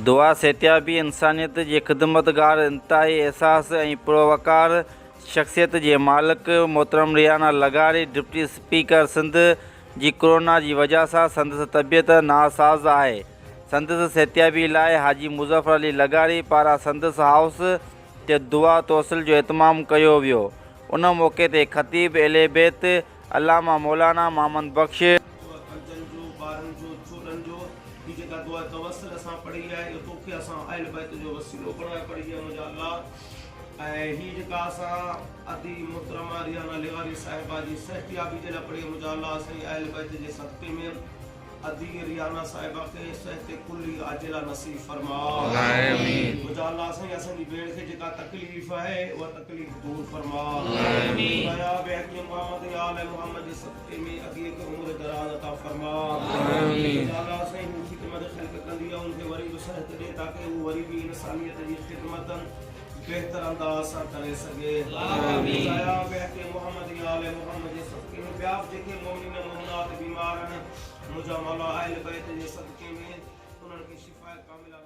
दुआ सेहतियाबी इंसानियत जे ख़िदमतगार इंतहाई एहसास ऐं पुरवकार शख्सियत जे मालिक मोहतरम रियाना लगारी डिप्टी स्पीकर सिंध जी कोरोना जी वजह सां संदसि तबियत नासाज़ आहे। संदसि सेहतियाबी लाइ हाजी मुज़फ़र अली लगारी पारां संदसि हाउस ते दुआ तौसील जो इतमाम कयो वियो। उन मौक़े ते ख़तीब एले बैत अल्लामा मौलाना मोहम्मद बख्श दुआ तवस्सुल असां पढ़ी आहे इहो तोखे असां अहल बैत जो वसीलो बणाए पढ़ी आहे मुंहिंजा अल्लाह। ऐं हीअ जेका असां अदी मुहतरमा रियाना लगारी साहिबा जी सेहतियाबी जे लाइ पढ़ी मुंहिंजा अल्लाह असांजी अहल बैत जे सदक़े में अदी रियाना साहिबा खे सेहत कुल्ली आजिला नसीब फरमा। आमीन। मुंहिंजा अल्लाह असांजी भेण खे जेका तकलीफ़ आहे उहा तकलीफ़ दूर फरमा। आमीन। या बेहकी मोहम्मद या आले मोहम्मद जे सदक़े में अदी के उम्र दराज अता फरमा। आमीन। अल्लाह असांजी खिदमत खल्क कंदी आहे उनखे वरी बि सेहत ॾे ताकि उहो वरी बि इंसानियत जी खिदमत बेहतर अंदाज सां करे सघे। आमीन। या बेहकी मोहम्मद या आले मोहम्मद जे सदक़े में ॿिया जेके मोमिन मोमिनात बीमार आहिनि मुझा मौला अहल बैत जे सदक़े में उन्हनि खे शिफ़ा कामिला